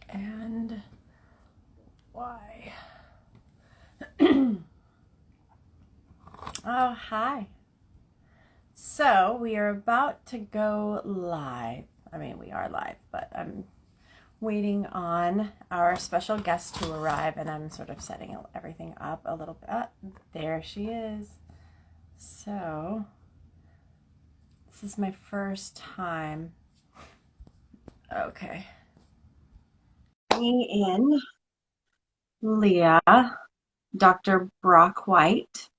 And why? Oh, hi. So we are about to go live. I mean, we are live, but I'm waiting on our special guest to arrive, and I'm sort of setting everything up a little bit. There she is. So this is my first time. Okay. Bringing in Leah, Dr. Brock White.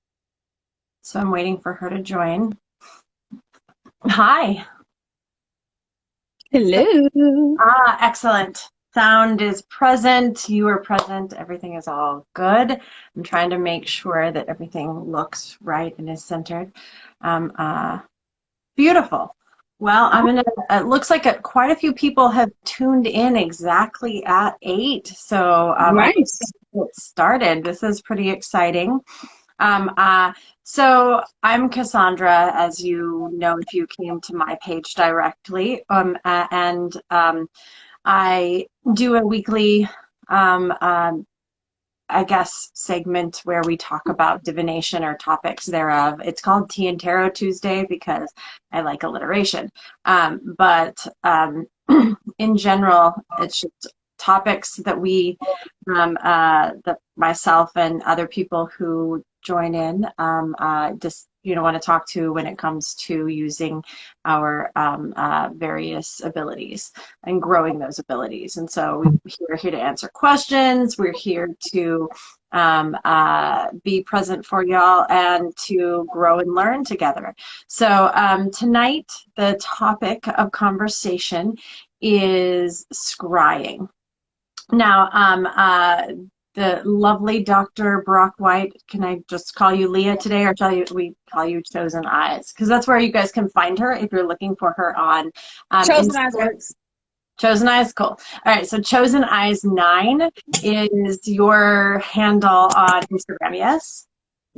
So I'm waiting for her to join. Hi. Hello. Excellent. Sound is present. You are present. Everything is all good. I'm trying to make sure that everything looks right and is centered. Um, uh, Beautiful. Well, it looks like quite a few people have tuned in exactly at 8. So I think Nice. we'll get started. This is pretty exciting. Um, uh, so I'm Cassandra, as you know, if you came to my page directly, and I do a weekly, um, um, I guess, segment where we talk about divination or topics thereof. It's called Tea and Tarot Tuesday because I like alliteration. But in general, it's just topics that that myself and other people who join in, just want to talk to when it comes to using our various abilities and growing those abilities. And so we're here to answer questions. We're here to be present for y'all and to grow and learn together. So tonight, the topic of conversation is scrying. Now, the lovely Dr. Brock White, can I just call you Leah today, or we call you Chosen Eyes? Because that's where you guys can find her if you're looking for her on ChosenEyes Instagram. works. Chosen Eyes, cool. All right, so Chosen Eyes 9 is your handle on Instagram, yes?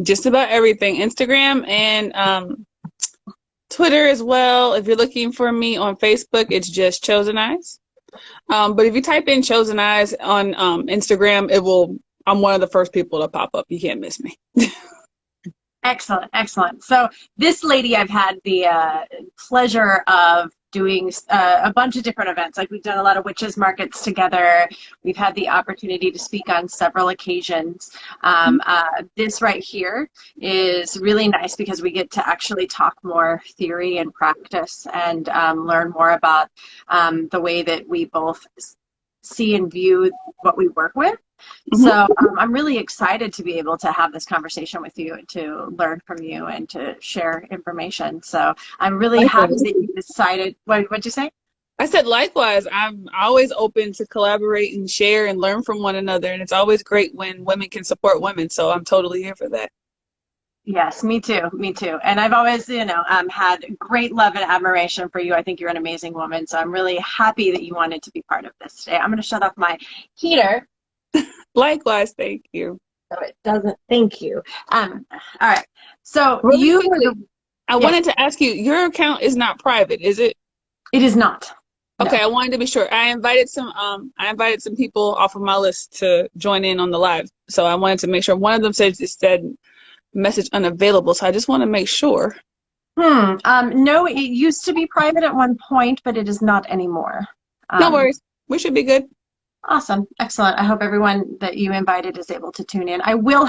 Just about everything. Instagram and Twitter as well. If you're looking for me on Facebook, it's just ChosenEyes. But if you type in ChosenEyes on Instagram, I'm one of the first people to pop up. You can't miss me. Excellent, excellent. So this lady, I've had the pleasure of doing a bunch of different events. Like we've done a lot of witches markets together. We've had the opportunity to speak on several occasions. This right here is really nice because we get to actually talk more theory and practice and learn more about the way that we both see and view what we work with. Mm-hmm. So I'm really excited to be able to have this conversation with you and to learn from you and to share information. So I'm really happy Likewise. that you decided. What'd you say? I said likewise. I'm always open to collaborate and share and learn from one another. And it's always great when women can support women. So I'm totally here for that. Yes, me too. Me too. And I've always, had great love and admiration for you. I think you're an amazing woman. So I'm really happy that you wanted to be part of this today. I'm going to shut off my heater Likewise. Thank you. so it doesn't. Thank you. All right. So Really you were quickly, the. I Yes, wanted to ask you, your account is not private, is it? it is not. Okay, No. I wanted to be sure. I invited some people off of my list to join in on the live. So I wanted to make sure. One of them said it said message unavailable. So I just want to make sure. No, it used to be private at one point, but it is not anymore. No Um, worries. We should be good. awesome. Excellent. I hope everyone that you invited is able to tune in. I will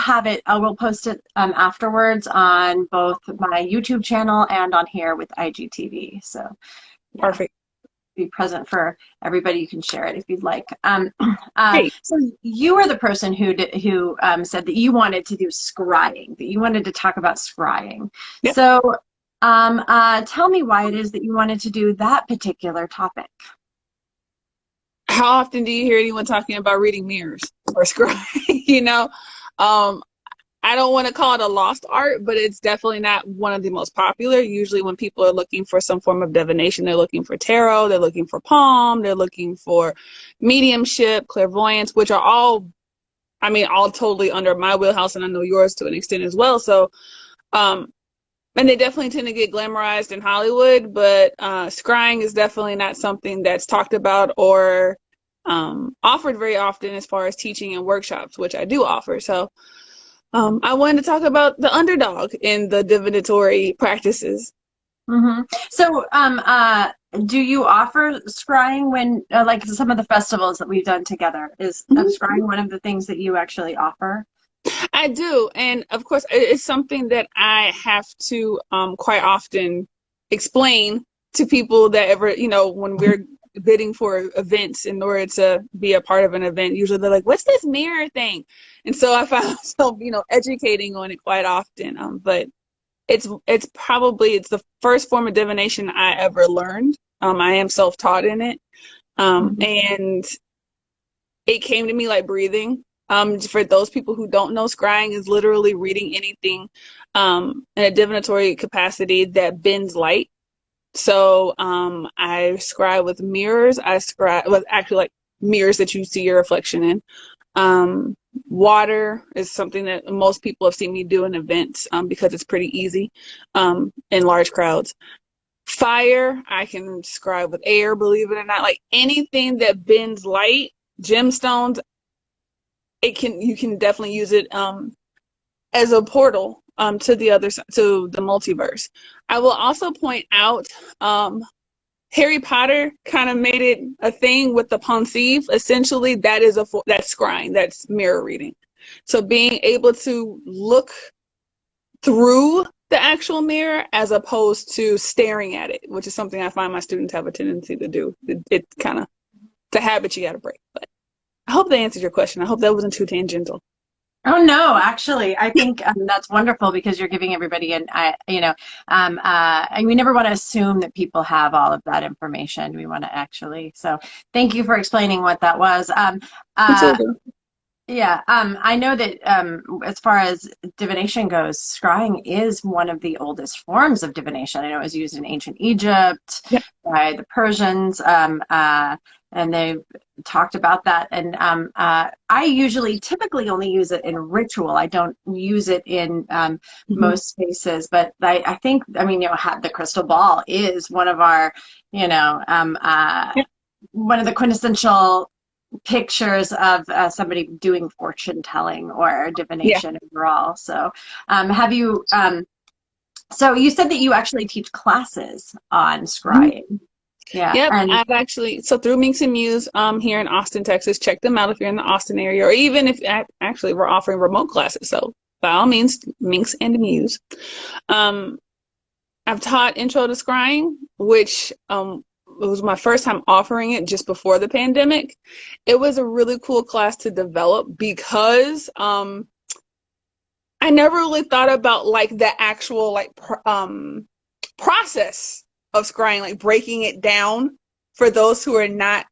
post it afterwards on both my YouTube channel and on here with IGTV. So yeah, Perfect. be present for everybody. You can share it if you'd like. Hey. So you were the person who said that you wanted to do scrying, that you wanted to talk about scrying. Yep. So tell me why it is that you wanted to do that particular topic. How often do you hear anyone talking about reading mirrors or scrying? You know, um, I don't want to call it a lost art, but it's definitely not one of the most popular. Usually, when people are looking for some form of divination, they're looking for tarot, they're looking for palm, they're looking for mediumship, clairvoyance, which are all, I mean, all totally under my wheelhouse, and I know yours to an extent as well. So, um, and they definitely tend to get glamorized in Hollywood, but scrying is definitely not something that's talked about or offered very often as far as teaching and workshops, which I do offer. So I wanted to talk about the underdog in the divinatory practices. Hmm. So, do you offer scrying when, like some of the festivals that we've done together? Is Mhm. scrying one of the things that you actually offer? I do. And of course, it's something that I have to quite often explain to people that ever, when we're bidding for events in order to be a part of an event, usually they're like, what's this mirror thing? And so I find myself, educating on it quite often. But it's the first form of divination I ever learned. I am self-taught in it. Mhm. And it came to me like breathing. For those people who don't know, scrying is literally reading anything in a divinatory capacity that bends light. So I scry with mirrors. I scry with actually like mirrors that you see your reflection in. Um, Water is something that most people have seen me do in events because it's pretty easy in large crowds. Fire, I can scry with air, believe it or not. Like anything that bends light, gemstones, you can definitely use it as a portal to the other side, to the multiverse. I will also point out Harry Potter kind of made it a thing with the Pensieve. Essentially, that's scrying, that's mirror reading. So being able to look through the actual mirror as opposed to staring at it, which is something I find my students have a tendency to do. It kind of, it's a habit you got to break. But I hope that answers your question. I hope that wasn't too tangential. Oh no, actually, I think that's wonderful because you're giving everybody and we never want to assume that people have all of that information. We want to actually. So, thank you for explaining what that was. Uh, Absolutely. Yeah, I know that as far as divination goes, scrying is one of the oldest forms of divination. I know it was used in ancient Egypt Yeah. by the Persians, and they've talked about that. And I usually typically only use it in ritual. I don't use it in Mm-hmm. most spaces, but I think, I mean, the crystal ball is one of our, you know, Yeah. one of the quintessential pictures of somebody doing fortune telling or Yeah. divination overall. So, have you? So you said that you actually teach classes on Mhm. scrying. Yeah, Yep. and I've actually, so through Minx and Muse here in Austin, Texas, check them out if you're in the Austin area, or even if actually we're offering remote classes. So by all means, Minx and Muse. Um, I've taught Intro to Scrying, which it was my first time offering it just before the pandemic. It was a really cool class to develop because I never really thought about like the actual process of scrying, like breaking it down for those who are not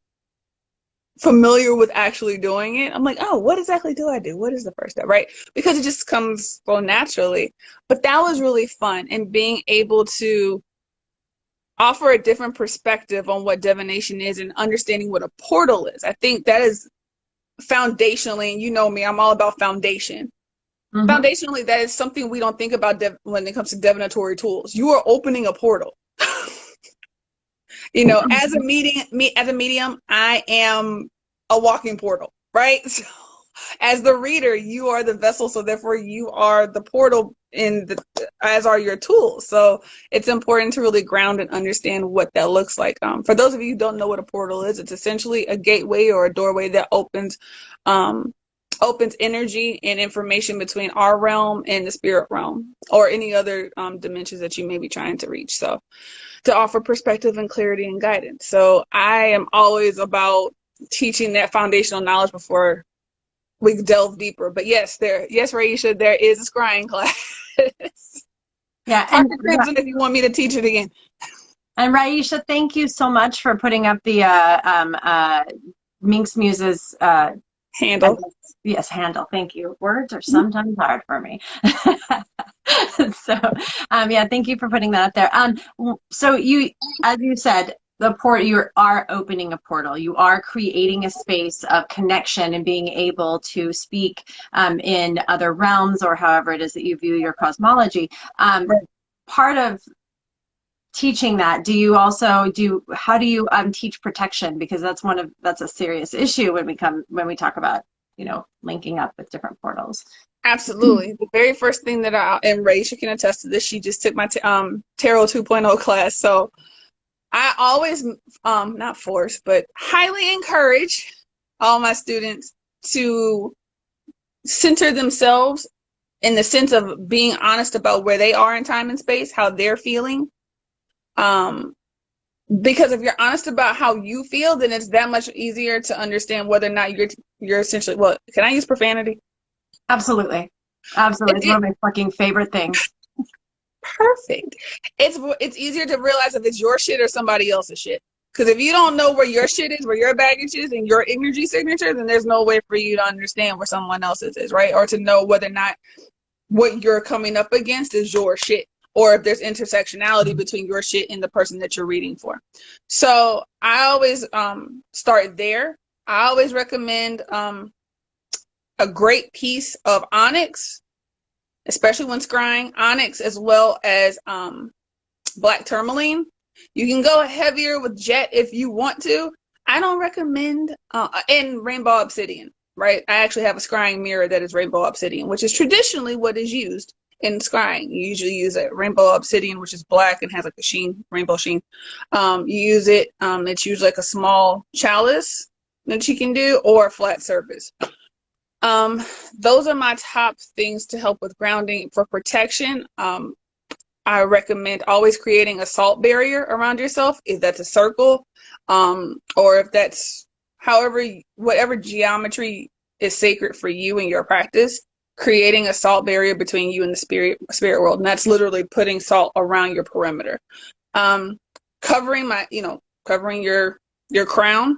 familiar with actually doing it. I'm like, oh, what exactly do I do? What is the first step, right? Because it just comes so naturally. But that was really fun, and being able to offer a different perspective on what divination is and understanding what a portal is. I think that is foundationally, and you know me, I'm all about foundation. mhm. Foundationally, that is something we don't think about when it comes to divinatory tools. You are opening a portal. As a medium, I am a walking portal, right? So, as the reader, you are the vessel, so therefore you are the portal as are your tools. So it's important to really ground and understand what that looks like. For those of you who don't know what a portal is, it's essentially a gateway or a doorway that um, opens energy and information between our realm and the spirit realm, or any other dimensions that you may be trying to reach. So to offer perspective and clarity and guidance. So I am always about teaching that foundational knowledge before we delve deeper. But yes, Raisha, there is a scrying class. Yeah, Park your Crimson if you want me to teach it again. and Raisha, thank you so much for putting up the Minx Muses. I Handle. guess, yes, handle. Thank you. Words are sometimes hard for me. So, yeah, thank you for putting that up there. So as you said, you are opening a portal. You are creating a space of connection and being able to speak in other realms or however it is that you view your cosmology. Right. Part of teaching that, do you also how do you teach protection? Because that's a serious issue when we talk about, linking up with different portals. Absolutely. The very first thing that and Rachel can attest to this, she just took my Tarot 2.0 class. So I always, not force, but highly encourage all my students to center themselves in the sense of being honest about where they are in time and space, how they're feeling. Because if you're honest about how you feel, then it's that much easier to understand whether or not you're essentially, well, can I use profanity? Absolutely. Absolutely. It's one of my fucking favorite things. Perfect. It's easier to realize if it's your shit or somebody else's shit. Because if you don't know where your shit is, where your baggage is, and your energy signature, then there's no way for you to understand where someone else's is, right? Or to know whether or not what you're coming up against is your shit, or if there's intersectionality between your shit and the person that you're reading for. So I always start there. I always recommend a great piece of onyx, especially when scrying, onyx as well as black tourmaline. You can go heavier with jet if you want to. I don't recommend, and rainbow obsidian, right? I actually have a scrying mirror that is rainbow obsidian, which is traditionally what is used in scrying. You usually use a rainbow obsidian, which is black and has like a sheen, rainbow sheen. You use it, it's usually like a small chalice that you can do, or a flat surface. Those are my top things to help with grounding. For protection, I recommend always creating a salt barrier around yourself, if that's a circle, or if that's whatever geometry is sacred for you in your practice, creating a salt barrier between you and the spirit world. And that's literally putting salt around your perimeter. Covering your crown,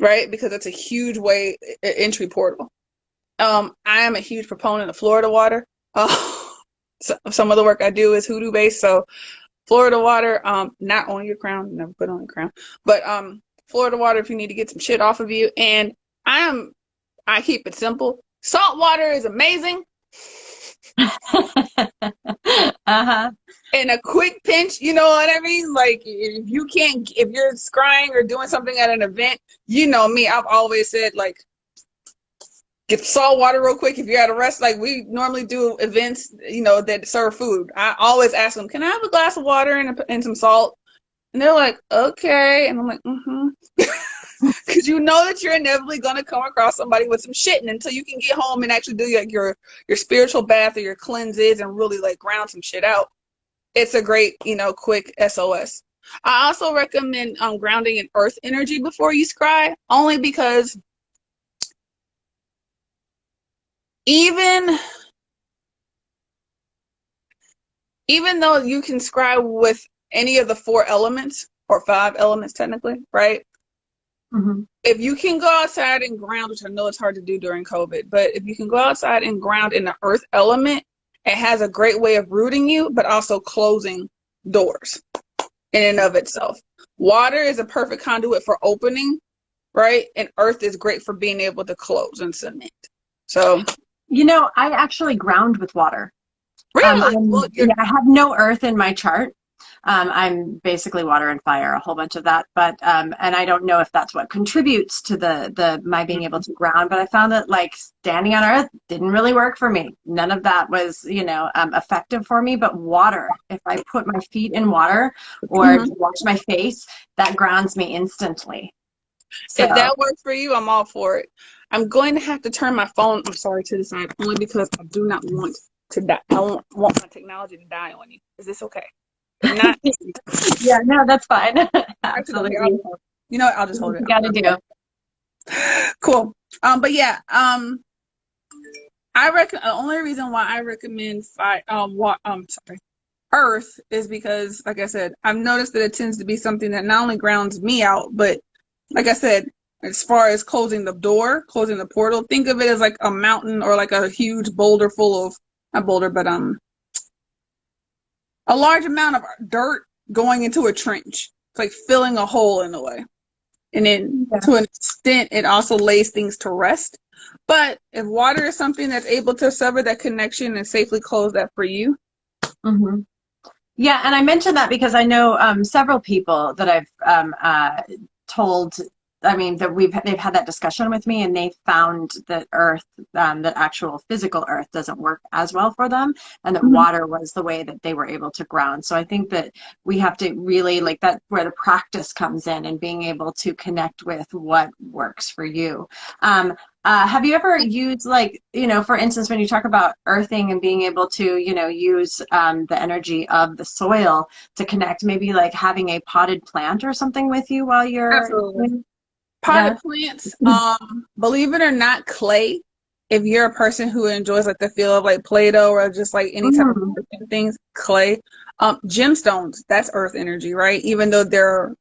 right? Because it's a huge entry portal. I am a huge proponent of Florida water. So some of the work I do is hoodoo based. So Florida water, not on your crown, never put on your crown, but Florida water if you need to get some shit off of you. And I keep it simple. Salt water is amazing. Uh-huh. In a quick pinch, you know what I mean? Like if you're scrying or doing something at an event, you know me, I've always said, like, get salt water real quick. If you're at a restaurant, like we normally do events, that serve food, I always ask them, can I have a glass of water and some salt? And they're like, okay. And I'm like, because you know that you're inevitably going to come across somebody with some shit. And until you can get home and actually do like your spiritual bath or your cleanses and really like ground some shit out, it's a great, quick SOS. I also recommend grounding in earth energy before you scry, only because even though you can scry with any of the 4 elements, or 5 elements technically, right? Mm-hmm. If you can go outside and ground, which I know it's hard to do during COVID, but if you can go outside and ground in the earth element, it has a great way of rooting you, but also closing doors in and of itself. Water is a perfect conduit for opening, right? And earth is great for being able to close and cement. So, I actually ground with water. really? I have no earth in my chart. I'm basically water and fire, a whole bunch of that. But and I don't know if that's what contributes to the my being able to ground. But I found that like standing on earth didn't really work for me. None of that was effective for me. But water, if I put my feet in water or wash my face, that grounds me instantly. So. If that works for you, I'm all for it. I'm going to have to turn my phone, I'm sorry, to the side, only because I do not want to die. I don't want my technology to die on you. Is this okay? If not, yeah, no, that's fine. Absolutely. I'll just hold it. You gotta do. Cool. But yeah, I reckon the only reason why I recommend earth is because, like I said, I've noticed that it tends to be something that not only grounds me out, but like I said, as far as closing the door, closing the portal, think of it as like a mountain or like a huge boulder full of, not boulder, but a large amount of dirt going into a trench. It's like filling a hole in a way. And then to an extent, it also lays things to rest. But if water is something that's able to sever that connection and safely close that for you, Yeah, and I mentioned that because I know several people that I've told. I mean, that they've had that discussion with me, and they found that Earth, that actual physical Earth, doesn't work as well for them, and that Mhm. water was the way that they were able to ground. So I think that we have to really like that where the practice comes in and being able to connect with what works for you. Um, have you ever used like, for instance, when you talk about earthing and being able to, use the energy of the soil to connect, maybe like having a potted plant or something with you while you're Absolutely. doing, yeah. Potted plants, believe it or not, clay. If you're a person who enjoys like the feel of like Play-Doh or just like any type of Mm, things, clay. Gemstones, that's earth energy, right? Even though there are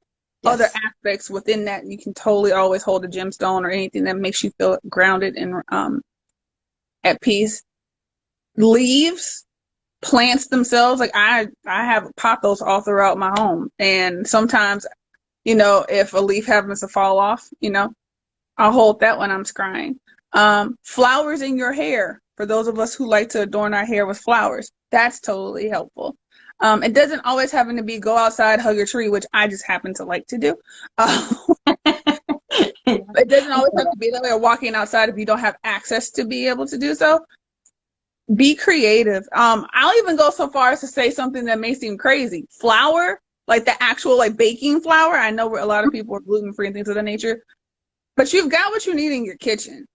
other yes. aspects within that, you can totally always hold a gemstone or anything that makes you feel grounded and at peace. Leaves, plants themselves, like I have pothos all throughout my home, and sometimes if a leaf happens to fall off, I'll hold that when I'm scrying. Flowers in your hair. For those of us who like to adorn our hair with flowers, that's totally helpful. It doesn't always happen to be go outside, hug a tree, which I just happen to like to do. It doesn't always have to be that way, or walking outside if you don't have access to be able to do so. Be creative. I'll even go so far as to say something that may seem crazy. Flour, like the actual like baking flour. I know where a lot of people are gluten free and things of that nature, but you've got what you need in your kitchen.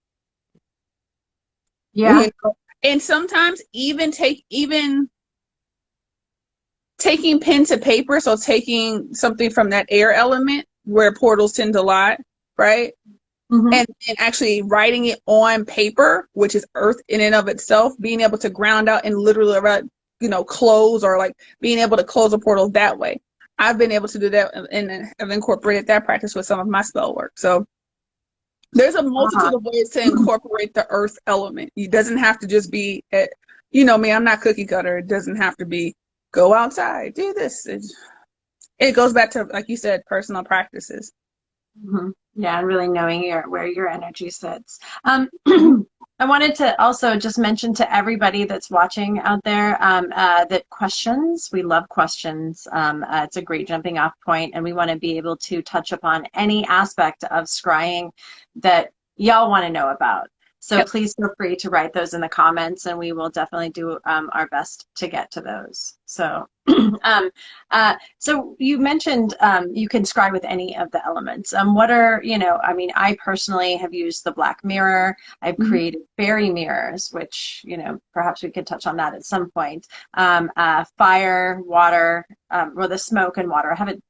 Yeah. You know? And sometimes even taking pen to paper, so taking something from that air element where portals tend to lie, right? Hmm. And actually writing it on paper, which is earth in and of itself, being able to ground out and literally close, or like being able to close a portal that way. I've been able to do that and have incorporated that practice with some of my spell work. So there's a Uh-huh. multitude of ways to incorporate the earth element. It doesn't have to just be me, I'm not cookie cutter. It doesn't have to be go outside, do this. It goes back to, like you said, personal practices. Mhm. Yeah, and really knowing where your energy sits. Mhm. I wanted to also just mention to everybody that's watching out there that questions, we love questions. It's a great jumping off point, and we want to be able to touch upon any aspect of scrying that y'all want to know about. So Yep. please feel free to write those in the comments, and we will definitely do our best to get to those. So, so you mentioned you can scry with any of the elements. What are, I mean, I personally have used the black mirror. I've Mhm. created fairy mirrors, which, perhaps we could touch on that at some point. Fire, water, or the smoke and water. I haven't,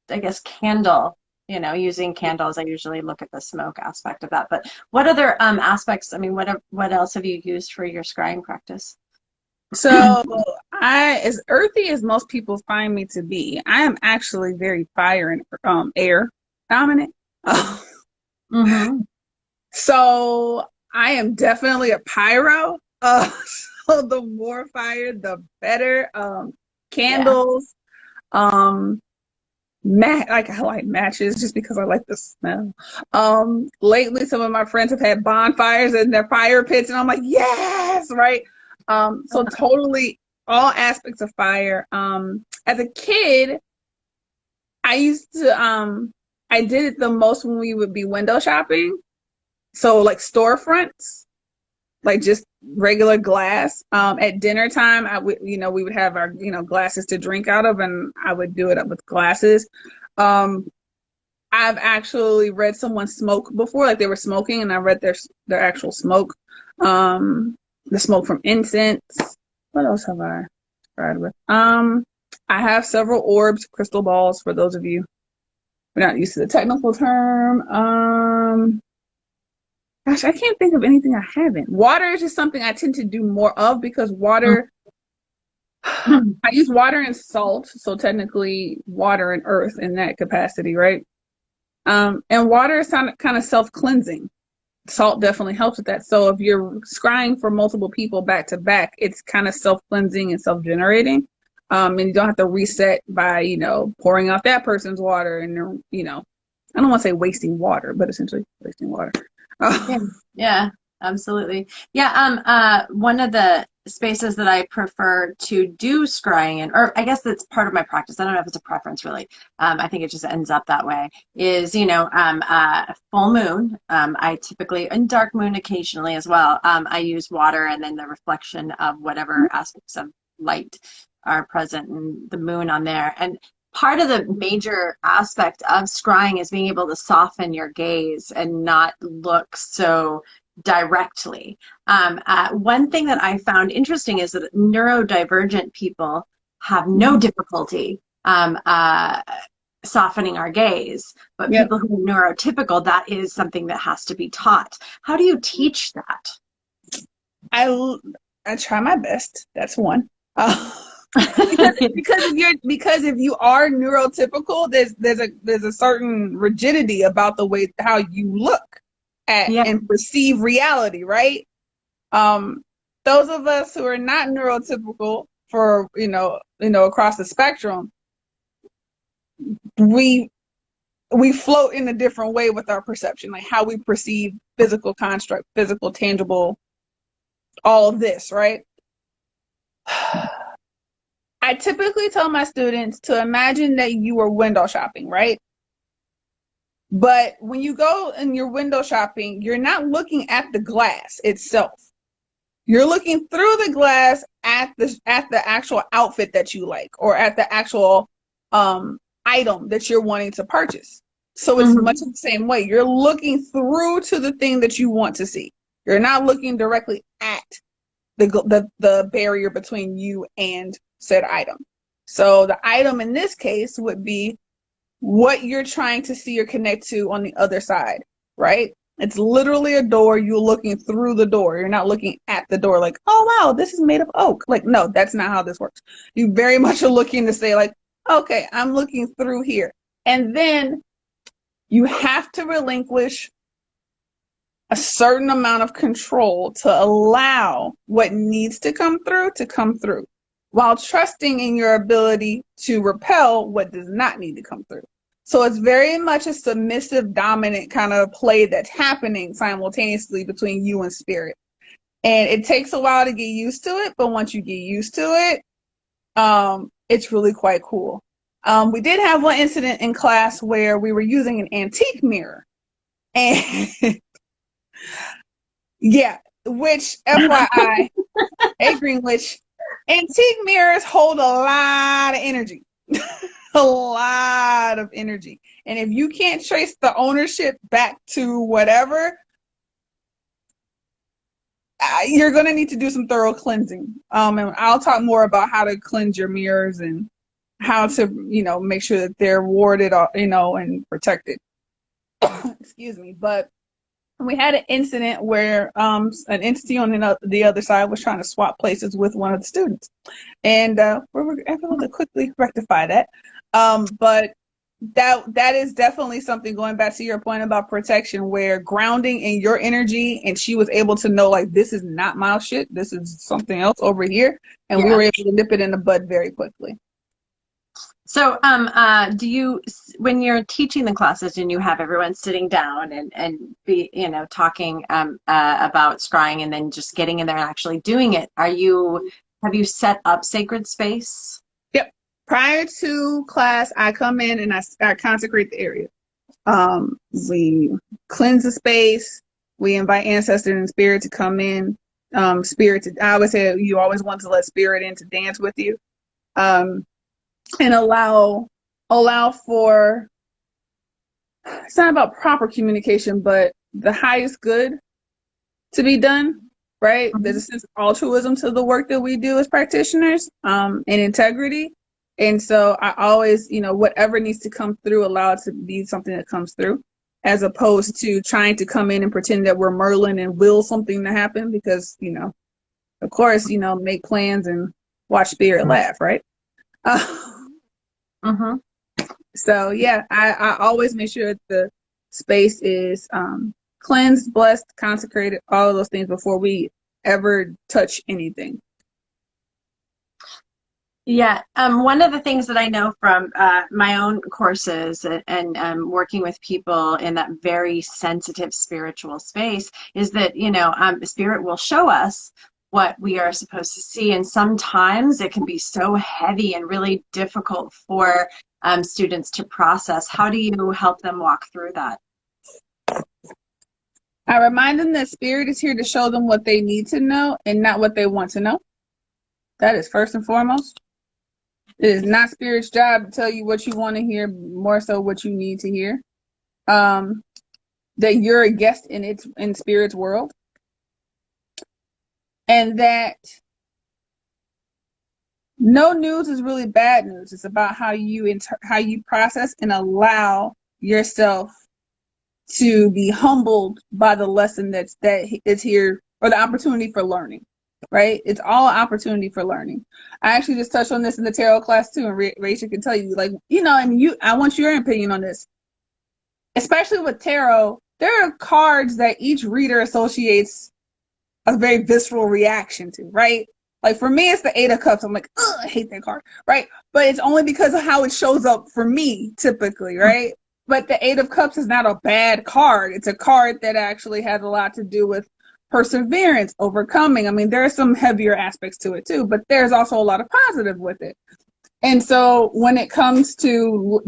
I guess, candle. Using candles, I usually look at the smoke aspect of that. But what other aspects? I mean, what else have you used for your scrying practice? So as earthy as most people find me to be, I am actually very fire and air dominant. Mm-hmm. So I am definitely a pyro. So the more fire, the better. Yeah. Candles, like I like matches just because I like the smell. Lately some of my friends have had bonfires in their fire pits, and I'm like, yes, right. So totally all aspects of fire. As a kid, I used to I did it the most when we would be window shopping. So like storefronts, like just regular glass. At dinner time, I would, we would have our, glasses to drink out of, and I would do it up with glasses. Um, I've actually read someone smoke before, like they were smoking, and I read their actual smoke. The smoke from incense. What else have I tried with? I have several orbs, crystal balls, for those of you who are not used to the technical term. Gosh, I can't think of anything I haven't. Water is just something I tend to do more of because water, I use water and salt, so technically water and earth in that capacity, right? And water is kind of self-cleansing. Salt definitely helps with that. So if you're scrying for multiple people back to back, it's kind of self-cleansing and self-generating. And you don't have to reset by, pouring out that person's water and, I don't want to say wasting water, but essentially wasting water. Yeah. Yeah. Absolutely. Yeah, one of the spaces that I prefer to do scrying in, or I guess that's part of my practice. I don't know if it's a preference really. I think it just ends up that way. Is, full moon. I typically, and dark moon occasionally as well. I use water and then the reflection of whatever aspects of light are present and the moon on there. And part of the major aspect of scrying is being able to soften your gaze and not look so directly. One thing that I found interesting is that neurodivergent people have no difficulty softening our gaze, but Yep. people who are neurotypical, that is something that has to be taught. How do you teach that? I I try my best. That's one. Because if you are neurotypical, there's a certain rigidity about the way how you look at Yeah. and perceive reality, right? Um, those of us who are not neurotypical for across the spectrum, we we float in a different way with our perception, like how we perceive physical construct, physical, tangible, all of this, right? I typically tell my students to imagine that you are window shopping, right? But when you go and you're window shopping, you're not looking at the glass itself. You're looking through the glass at the actual outfit that you like, or at the actual item that you're wanting to purchase. So it's much Mhm. the same way. You're looking through to the thing that you want to see. You're not looking directly at the barrier between you and said item. So the item in this case would be what you're trying to see or connect to on the other side, right? It's literally a door. You're looking through the door. You're not looking at the door like, oh, wow, this is made of oak. Like, no, that's not how this works. You very much are looking to say, like, okay, I'm looking through here. And then you have to relinquish a certain amount of control to allow what needs to come through while trusting in your ability to repel what does not need to come through. So it's very much a submissive, dominant kind of play that's happening simultaneously between you and spirit. And it takes a while to get used to it, but once you get used to it, it's really quite cool. We did have one incident in class where we were using an antique mirror. And yeah, which FYI, hey Greenwich, antique mirrors hold a lot of energy. A lot of energy. And if you can't trace the ownership back to whatever, you're going to need to do some thorough cleansing. And I'll talk more about how to cleanse your mirrors and how to, make sure that they're warded, and protected. Excuse me. But we had an incident where an entity on the other side was trying to swap places with one of the students, and we were able to quickly rectify that. But that is definitely something, going back to your point about protection, where grounding in your energy, and she was able to know, like, this is not my shit, this is something else over here, and we Yeah. were able to nip it in the bud very quickly. So, when you're teaching the classes and you have everyone sitting down and be, talking about scrying and then just getting in there and actually doing it, have you set up sacred space? Yep. Prior to class, I come in and I consecrate the area. We cleanse the space. We invite ancestors and spirit to come in. I always say you always want to let spirit in to dance with you, and allow for. It's not about proper communication, but the highest good to be done. Right? There's a Mhm. sense of altruism to the work that we do as practitioners, and integrity. And so I always, whatever needs to come through, allow it to be something that comes through, as opposed to trying to come in and pretend that we're Merlin and will something to happen, because, of course, make plans and watch spirit laugh, right? Mhm. So yeah, I always make sure that the space is cleansed, blessed, consecrated, all of those things before we ever touch anything. Yeah, one of the things that I know from my own courses and working with people in that very sensitive spiritual space is that, spirit will show us what we are supposed to see. And sometimes it can be so heavy and really difficult for students to process. How do you help them walk through that? I remind them that spirit is here to show them what they need to know and not what they want to know. That is first and foremost. It is not spirit's job to tell you what you want to hear, more so what you need to hear. That you're a guest in spirit's world, and that no news is really bad news. It's about how you process and allow yourself to be humbled by the lesson that is here, or the opportunity for learning. Right? It's all opportunity for learning. I actually just touched on this in the tarot class too, and Rachel can tell you, like, I want your opinion on this. Especially with tarot, there are cards that each reader associates a very visceral reaction to, right? Like for me, it's the Eight of Cups. I'm like, ugh, I hate that card, right? But it's only because of how it shows up for me, typically, right? But the Eight of Cups is not a bad card. It's a card that actually has a lot to do with perseverance, overcoming. I mean, there are some heavier aspects to it too, but there's also a lot of positive with it. And so when it comes to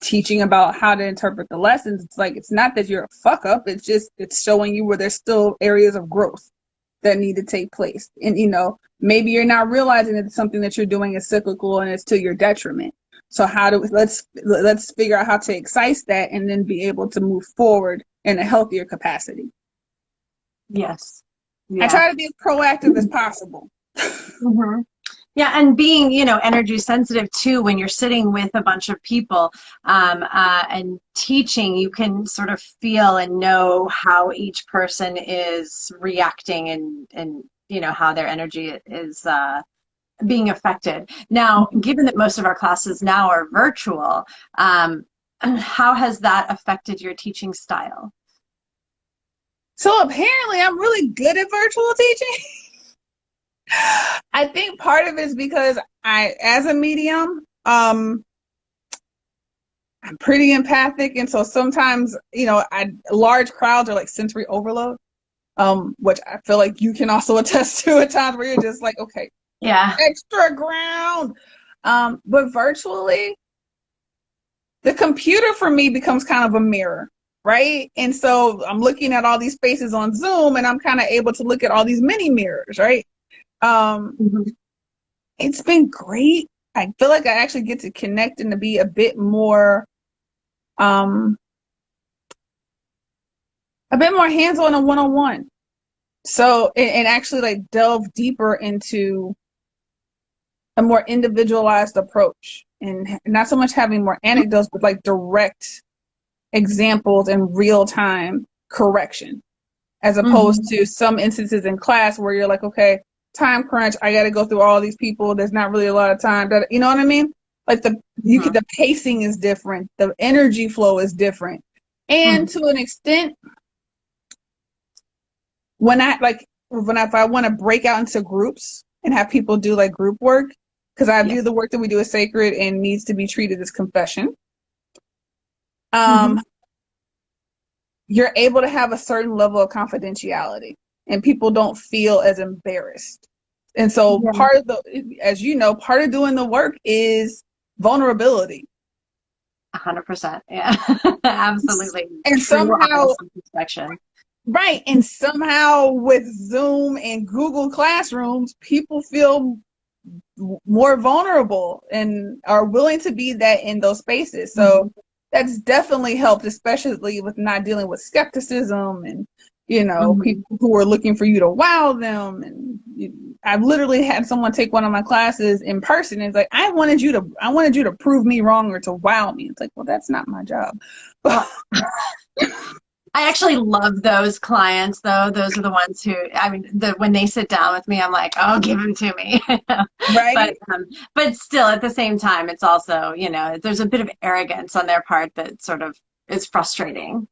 teaching about how to interpret the lessons, it's like, it's not that you're a fuck up. It's showing you where there's still areas of growth that need to take place. And, maybe you're not realizing that something that you're doing is cyclical and it's to your detriment. So let's figure out how to excise that and then be able to move forward in a healthier capacity. Yes. I Yeah. try to be as proactive as possible. Mm-hmm. Yeah, and being, energy sensitive too, when you're sitting with a bunch of people and teaching, you can sort of feel and know how each person is reacting and how their energy is being affected. Now, given that most of our classes now are virtual, how has that affected your teaching style? So apparently I'm really good at virtual teaching. I think part of it is because as a medium, I'm pretty empathic. And so sometimes, large crowds are like sensory overload, which I feel like you can also attest to at times where you're just like, okay, Yeah. extra ground. But virtually, the computer for me becomes kind of a mirror, right? And so I'm looking at all these faces on Zoom and I'm kind of able to look at all these mini mirrors, right? Mm-hmm. It's been great. I feel like I actually get to connect and to be a bit more hands-on and one-on-one. So, and actually like delve deeper into a more individualized approach and not so much having more anecdotes, but like direct examples and real-time correction, as opposed Mm-hmm. to some instances in class where you're like, okay, time crunch, I got to go through all these people. There's not really a lot of time. You know what I mean? Like Mm-hmm. the pacing is different. The energy flow is different. And to an extent, if I want to break out into groups and have people do like group work, because I Yeah. view the work that we do as sacred and needs to be treated as confession. Mm-hmm. You're able to have a certain level of confidentiality and people don't feel as embarrassed. And so Yeah. as you know, part of doing the work is vulnerability. 100%. Yeah. Absolutely. And True somehow, honest introspection. right. And somehow with Zoom and Google Classrooms, people feel more vulnerable and are willing to be that in those spaces. So Mm-hmm. that's definitely helped, especially with not dealing with skepticism and, Mm-hmm. people who are looking for you to wow them. And I've literally had someone take one of my classes in person. And it's like, I wanted you to prove me wrong or to wow me. It's like, well, that's not my job. Well, I actually love those clients, though. Those are the ones who, I mean, when they sit down with me, I'm like, oh, give them to me. But Right. but still, at the same time, it's also, there's a bit of arrogance on their part that sort of is frustrating.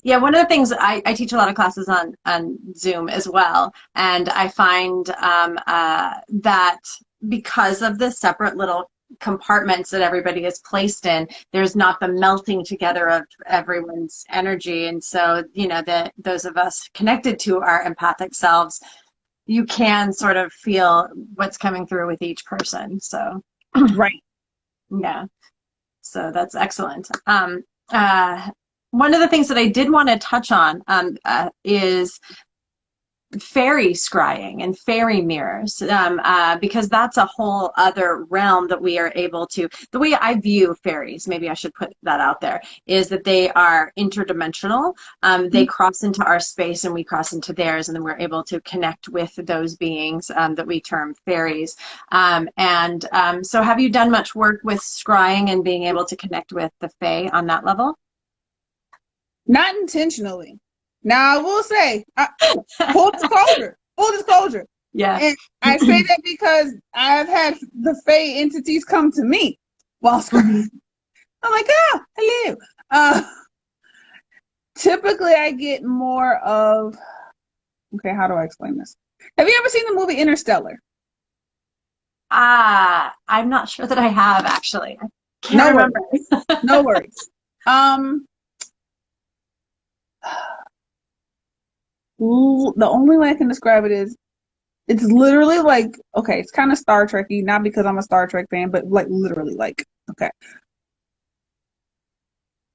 Yeah, one of the things I teach a lot of classes on Zoom as well, and I find that because of the separate little compartments that everybody is placed in, there's not the melting together of everyone's energy. And so, those of us connected to our empathic selves, you can sort of feel what's coming through with each person. So, Right. yeah, so that's excellent. One of the things that I did want to touch on is fairy scrying and fairy mirrors, because that's a whole other realm that we are able to. The way I view fairies, maybe I should put that out there, is that they are interdimensional. They cross into our space and we cross into theirs, and then we're able to connect with those beings that we term fairies. So have you done much work with scrying and being able to connect with the fae on that level? Not intentionally. Now I will say, full disclosure, full disclosure. Yeah. And I say that because I've had the Fae entities come to me while scrying. I'm like, hello. Typically I get more of, okay, how do I explain this? Have you ever seen the movie Interstellar? I'm not sure that I have, actually. I can't No remember. worries. No worries. The only way I can describe it is it's literally like, okay, it's kind of Star Trek-y, not because I'm a Star Trek fan, but like literally like, okay.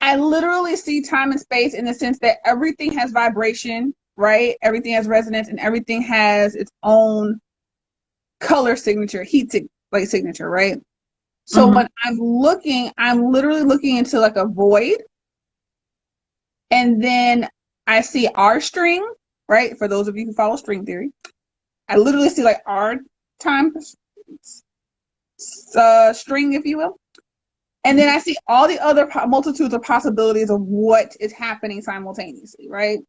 I literally see time and space in the sense that everything has vibration, right? Everything has resonance and everything has its own color signature, like signature, right? So when I'm literally looking into like a void, and then I see our string, right? For those of you who follow string theory, I literally see like our time string, if you will. And then I see all the other multitudes of possibilities of what is happening simultaneously, right?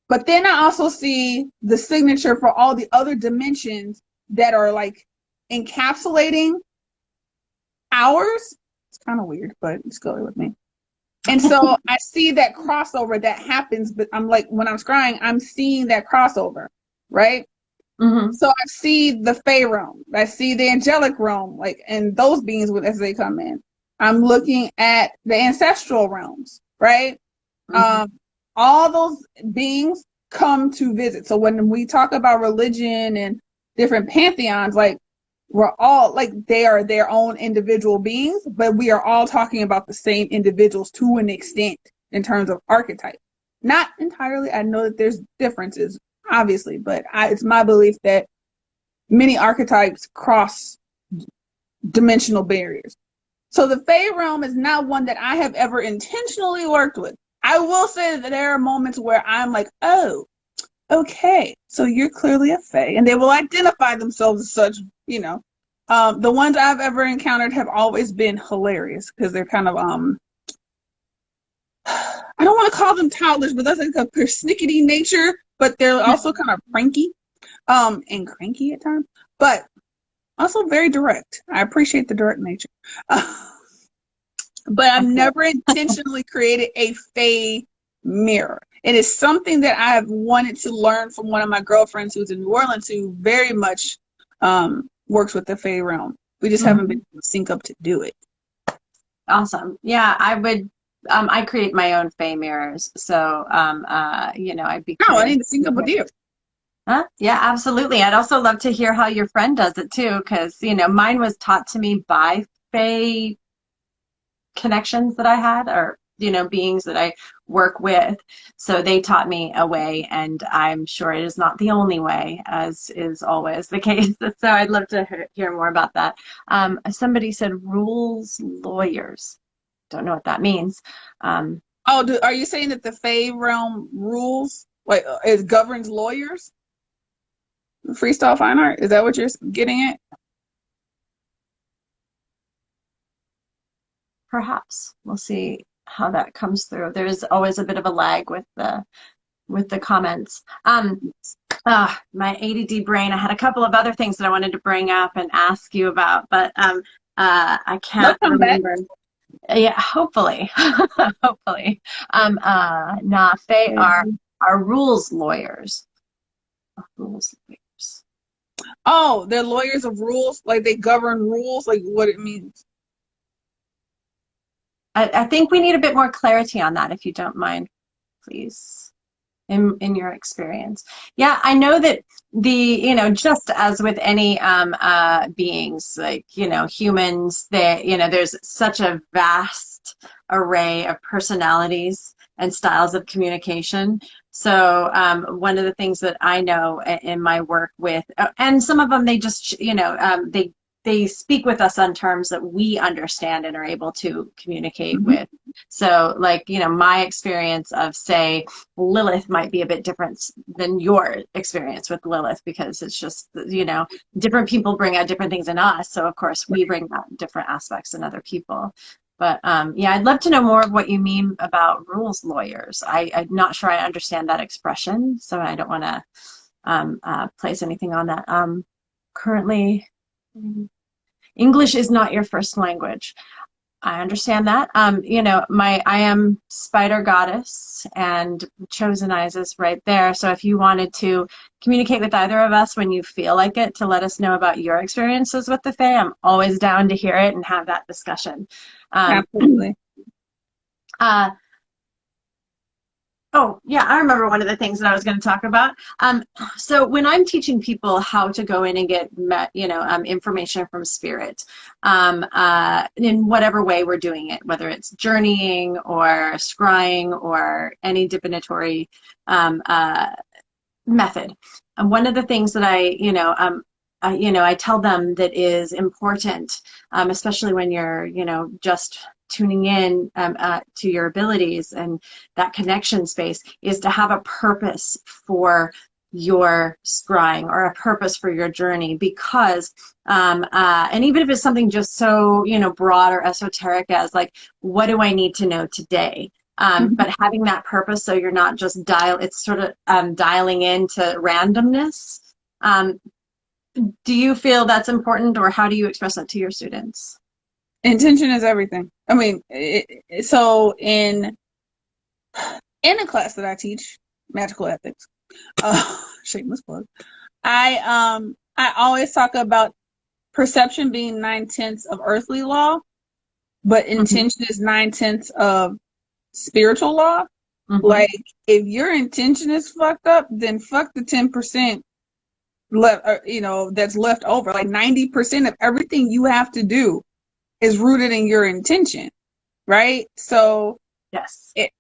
But then I also see the signature for all the other dimensions that are like encapsulating ours. It's kind of weird, but just go with me. And so I see that crossover that happens, but I'm like, when I'm scrying, I'm seeing that crossover, right? So I see the Fae realm, I see the angelic realm, like, and those beings as they come in. I'm looking at the ancestral realms, right? All those beings come to visit. So when we talk about religion and different pantheons, like, we're all like, they are their own individual beings, but we are all talking about the same individuals to an extent in terms of archetype. Not entirely. I know that there's differences, obviously, but it's my belief that many archetypes cross dimensional barriers. So the Fae realm is not one that I have ever intentionally worked with. I will say that there are moments where I'm like, oh, okay, so you're clearly a Fae, and they will identify themselves as such, you know. The ones I've ever encountered have always been hilarious because they're kind of I don't want to call them toddlers, but that's like a persnickety nature, but they're also kind of pranky and cranky at times, but also very direct. I appreciate the direct nature. But I've never intentionally created a Fae mirror. It is something that I have wanted to learn from one of my girlfriends who's in New Orleans, who very much works with the Fae realm. We just haven't been able to sync up to do it. Awesome. Yeah, I would. I create my own Fae mirrors, so I'd be. Oh, I need to sync up with you. Huh? Yeah, absolutely. I'd also love to hear how your friend does it too, because mine was taught to me by Fae connections that I had, or beings that I work with. So they taught me a way, and I'm sure it is not the only way, as is always the case. So I'd love to hear more about that. Somebody said rules lawyers. Don't know what that means. Are you saying that the Fae realm rules, like, it governs lawyers? Freestyle fine art? Is that what you're getting at? Perhaps we'll see how that comes through. There's always a bit of a lag with the comments. My ADD brain. I had a couple of other things that I wanted to bring up and ask you about, but I can't remember. Yeah, hopefully, hopefully. Nah, they are rules lawyers. Rules lawyers. Oh, they're lawyers of rules, like they govern rules, like what it means. I think we need a bit more clarity on that, if you don't mind, please. In your experience. Yeah, I know that just as with any beings, like, humans, there's such a vast array of personalities and styles of communication. So one of the things that I know in my work with, and some of them, they just, they speak with us on terms that we understand and are able to communicate Mhm. with. So, like, my experience of, say, Lilith might be a bit different than your experience with Lilith, because it's just, different people bring out different things in us. So, of course, we bring out different aspects in other people. But yeah, I'd love to know more of what you mean about rules lawyers. I'm not sure I understand that expression, so I don't want to place anything on that. Currently, English is not your first language. I understand that. I am Spider Goddess, and ChosenEyes is right there. So if you wanted to communicate with either of us when you feel like it, to let us know about your experiences with the Fae, I'm always down to hear it and have that discussion. Um, Absolutely. uh, Oh, yeah, I remember one of the things that I was going to talk about. So when I'm teaching people how to go in and get, information from spirit, in whatever way we're doing it, whether it's journeying or scrying or any divinatory method. And one of the things that I tell them that is important, especially when you're, just tuning in to your abilities and that connection space, is to have a purpose for your scrying or a purpose for your journey. Because and even if it's something just so, broad or esoteric as, like, what do I need to know today? Mhm. But having that purpose, so you're not just it's sort of dialing into randomness. Um, do you feel that's important, or how do you express that to your students? Intention is everything. I mean, so in a class that I teach, magical ethics, shameless plug, I always talk about perception being 9/10 of earthly law, but Hmm. intention is 9/10 of spiritual law. Hmm. Like, if your intention is fucked up, then fuck the 10% left, that's left over. Like 90% of everything you have to do is rooted in your intention, right? So Yes. it,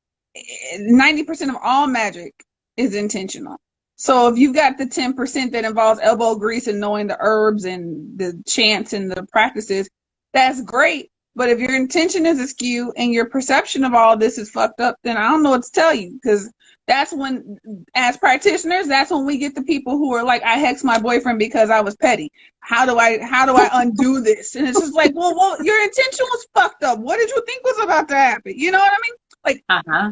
90% of all magic is intentional. So if you've got the 10% that involves elbow grease and knowing the herbs and the chants and the practices, that's great. But if your intention is askew and your perception of all this is fucked up, then I don't know what to tell you. Because that's when, as practitioners, that's when we get the people who are like, I hexed my boyfriend because I was petty. How do I undo this? And it's just like, well, your intention was fucked up. What did you think was about to happen? You know what I mean? Like, Uh-huh.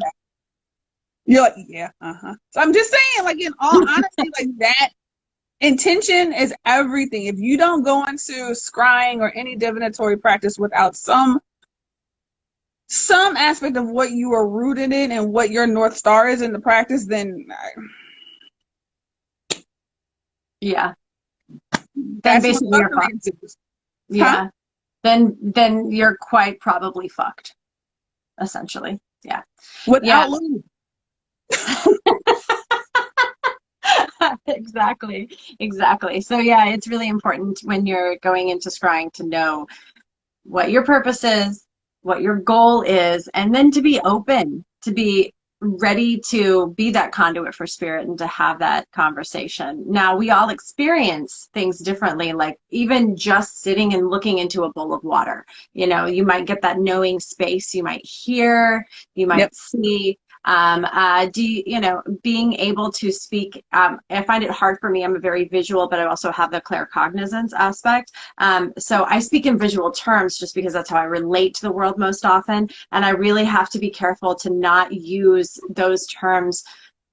you're like, yeah, uh-huh. So I'm just saying, like, in all honesty, like, that intention is everything. If you don't go into scrying or any divinatory practice without some aspect of what you are rooted in and what your North Star is in the practice, then Yeah. Then that's when basically you're fuckery fucked. ensues. Huh? Yeah. Then you're quite probably fucked, essentially. Yeah. Yeah. Without lube. Exactly. Exactly. So yeah, it's really important when you're going into scrying to know what your purpose is, what your goal is, and then to be open, to be ready to be that conduit for spirit and to have that conversation. Now, we all experience things differently, like even just sitting and looking into a bowl of water. You might get that knowing space, you might hear, you Yep. might see. Being able to speak, I find it hard for me. I'm a very visual, but I also have the claircognizance aspect. So I speak in visual terms just because that's how I relate to the world most often. And I really have to be careful to not use those terms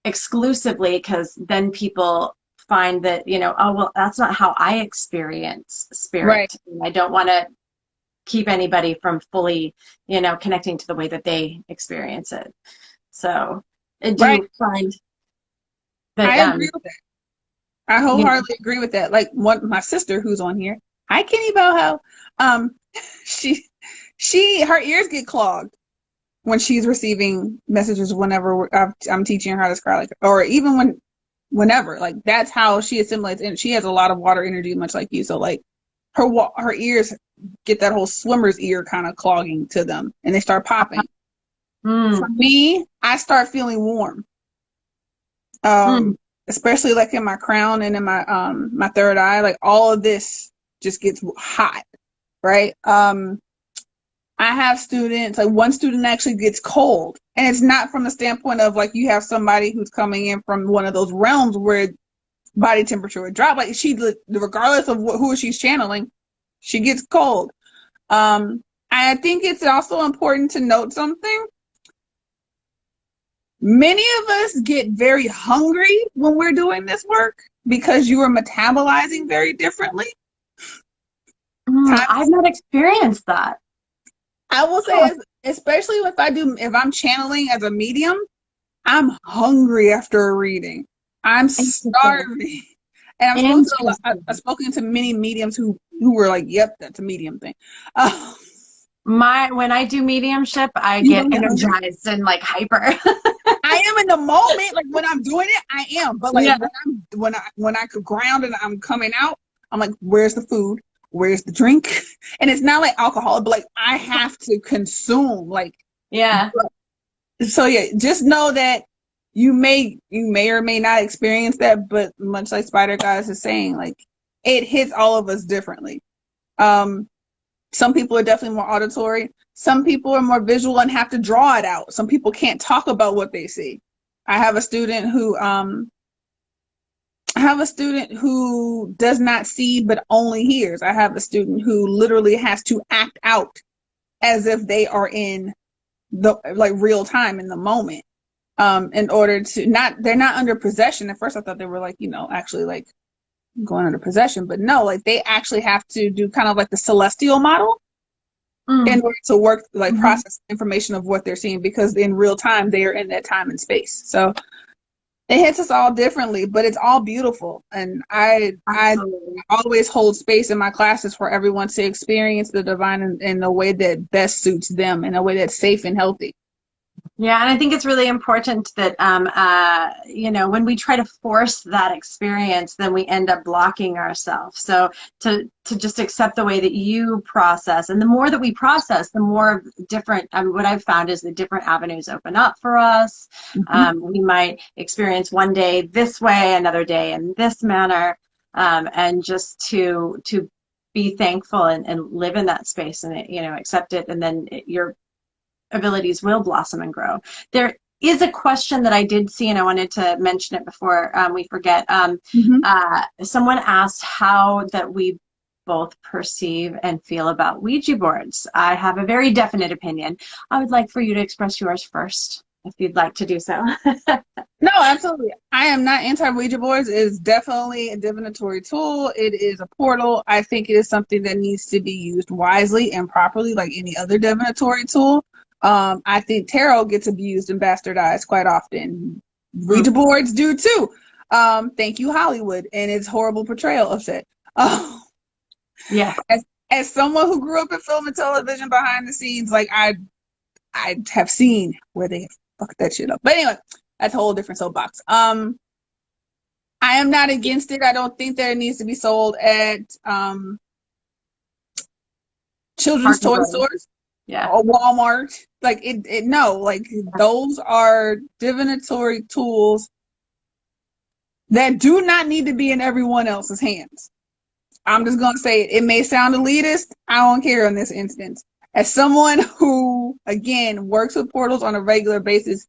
exclusively, because then people find that, oh, well, that's not how I experience Right. spirit. And I don't want to keep anybody from fully, connecting to the way that they experience it. So I Right. do find that, I agree with that. I You know, wholeheartedly agree with that. Like my sister who's on here, hi Kenny Boho. Um, she her ears get clogged when she's receiving messages whenever I'm teaching her how to scry, like, or even whenever, like that's how she assimilates, and she has a lot of water energy, much like you. So like her ears get that whole swimmer's ear kind of clogging to them, and they start popping. For mm, me, I start feeling warm, mm. especially like in my crown and in my third eye. Like all of this just gets hot, right? I have students, like one student actually gets cold. And it's not from the standpoint of like you have somebody who's coming in from one of those realms where body temperature would drop. Like regardless of who she's channeling, she gets cold. I think it's also important to note something. Many of us get very hungry when we're doing this work because you are metabolizing very differently. I've not experienced that. I will Huh. say, especially if I'm channeling as a medium, I'm hungry after a reading. I'm Interesting. starving. And I've Interesting. spoken to many mediums who were like, yep, that's a medium thing. Uh, When I do mediumship, I you get don't get hungry? energized and like hyper. I am in the moment, like when I'm doing it, I am. But like Yeah. when I could ground and I'm coming out, I'm like, where's the food? Where's the drink? And it's not like alcohol, but like I have to consume. Like Yeah. so yeah, just know that you may or may not experience that, but much like Spider Guys is saying, like it hits all of us differently. Um, some people are definitely more auditory. Some people are more visual and have to draw it out. Some people can't talk about what they see. I have a student who does not see but only hears. I have a student who literally has to act out as if they are in the like real time in the moment. In order to not, they're not under possession. At first I thought they were like, actually like going under possession, but no, like they actually have to do kind of like the celestial model in Mm. order to work, like Mhm. process information of what they're seeing, because in real time they are in that time and space. So it hits us all differently, but it's all beautiful. And I Absolutely. always hold space in my classes for everyone to experience the divine in a way that best suits them, in a way that's safe and healthy. Yeah, and I think it's really important that when we try to force that experience, then we end up blocking ourselves. So to just accept the way that you process, and the more that we process, the more different. I mean, what I've found is the different avenues open up for us. Mm-hmm. We might experience one day this way, another day in this manner, and just to be thankful and live in that space and accept it, and then you're abilities will blossom and grow. There is a question that I did see, and I wanted to mention it before we forget. Mm-hmm. Someone asked how that we both perceive and feel about Ouija boards. I have a very definite opinion. I would like for you to express yours first, if you'd like to do so. No, absolutely. I am not anti Ouija boards. It is definitely a divinatory tool. It is a portal. I think it is something that needs to be used wisely and properly, like any other divinatory tool. I think tarot gets abused and bastardized quite often. Ouija Mm, boards do too. Thank you, Hollywood, and its horrible portrayal of it. Uh, yeah. as someone who grew up in film and television behind the scenes, like I have seen where they fucked that shit up. But anyway, that's a whole different soapbox. I am not against it. I don't think that it needs to be sold at children's Parking toy garage. stores Yeah. or Walmart. Like it no, like those are divinatory tools that do not need to be in everyone else's hands. I'm Yeah. just gonna say it. It may sound elitist. I don't care in this instance. As someone who, again, works with portals on a regular basis,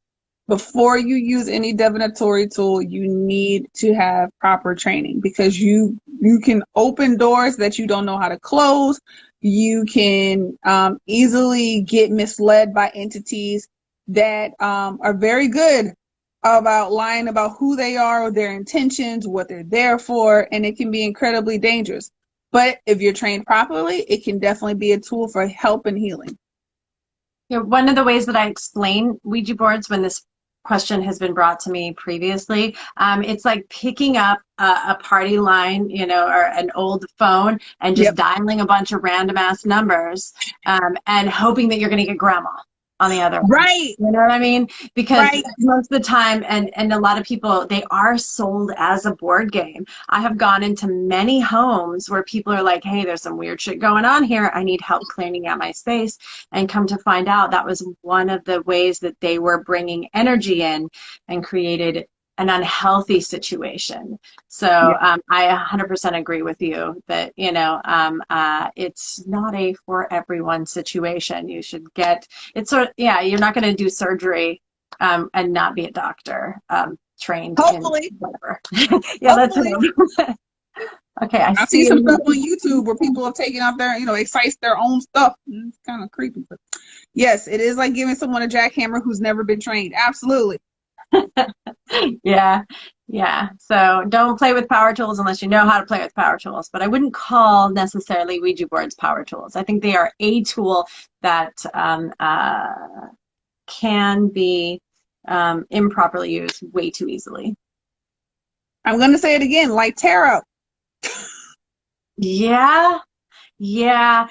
before you use any divinatory tool, you need to have proper training, because you can open doors that you don't know how to close. You can easily get misled by entities that are very good about lying about who they are, their intentions, what they're there for, and it can be incredibly dangerous. But if you're trained properly, it can definitely be a tool for help and healing. Yeah, one of the ways that I explain Ouija boards when this question has been brought to me previously. It's like picking up a party line, or an old phone and just Yep. dialing a bunch of random ass numbers, and hoping that you're going to get grandma on the other one. Right. You know what I mean? Because Right. most of the time, and a lot of people, they are sold as a board game. I have gone into many homes where people are like, hey, there's some weird shit going on here. I need help cleaning out my space. And come to find out, that was one of the ways that they were bringing energy in and created an unhealthy situation. So Yeah. I 100% agree with you that, it's not a for everyone situation. You should get, it's sort of, yeah, you're not going to do surgery and not be a doctor trained in Hopefully. whatever. Yeah, that's Hopefully. it. Okay, I I've seen see some stuff you. on YouTube where people have taken out their, excise their own stuff. It's kind of creepy. But yes, it is like giving someone a jackhammer who's never been trained. Absolutely. Yeah, yeah. So don't play with power tools unless you know how to play with power tools. But I wouldn't call necessarily Ouija boards power tools. I think they are a tool that can be improperly used way too easily. I'm going to say it again, like tarot. Yeah, yeah.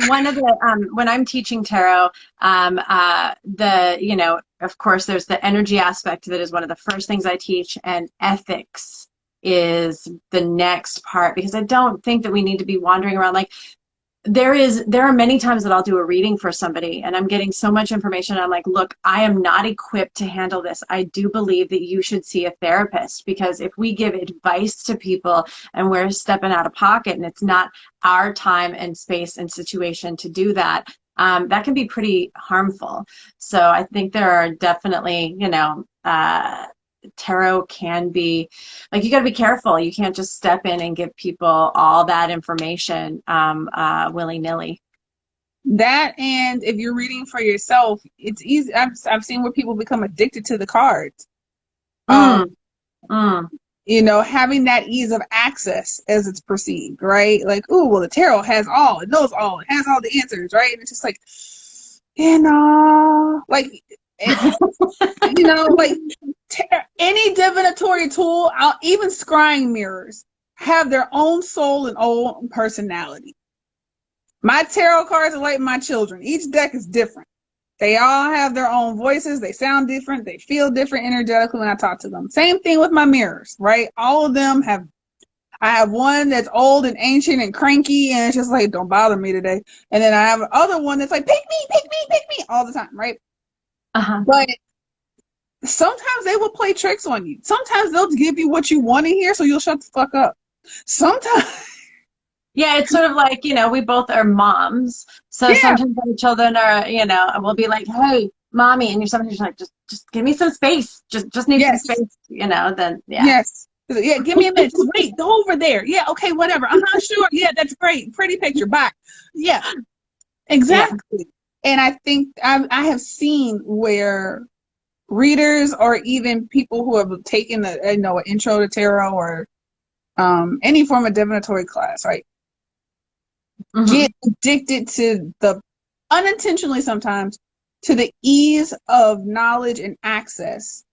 One of the when I'm teaching tarot, of course, there's the energy aspect of it is one of the first things I teach, and ethics is the next part because I don't think that we need to be wandering around like there are many times that I'll do a reading for somebody and I'm getting so much information. I'm like, look, I am not equipped to handle this. I do believe that you should see a therapist because if we give advice to people and we're stepping out of pocket and it's not our time and space and situation to do that, that can be pretty harmful. So I think there are definitely, tarot can be like you got to be careful. You can't just step in and give people all that information willy-nilly. That, and if you're reading for yourself, it's easy. I've seen where people become addicted to the cards. Um, Mm, mm. Having that ease of access as it's perceived, right? Like, oh, well, the tarot it knows all, it has all the answers, right? And it's just like, like, like any divinatory tool, even scrying mirrors, have their own soul and own personality. My tarot cards are like my children. Each deck is different. They all have their own voices. They sound different. They feel different energetically when I talk to them. Same thing with my mirrors, right? All of them I have one that's old and ancient and cranky, and it's just like, don't bother me today. And then I have another one that's like, pick me, pick me, pick me, all the time, right? Uh-huh. But sometimes they will play tricks on you. Sometimes they'll give you what you want to hear, so you'll shut the fuck up. Sometimes, Yeah, it's sort of like, we both are moms. So yeah, sometimes our children are, we'll be like, hey, mommy, and you're sometimes like, just give me some space. Just need some yes, space, then yeah. yes. Yeah, give me a minute. Just wait. Go over there. Yeah, okay, whatever. Sure. Yeah, that's great. Pretty picture. Bye. Yeah, Yeah. exactly. And I think I have seen where readers or even people who have taken an intro to tarot or any form of divinatory class, right, Hmm. get addicted to unintentionally sometimes, to the ease of knowledge and access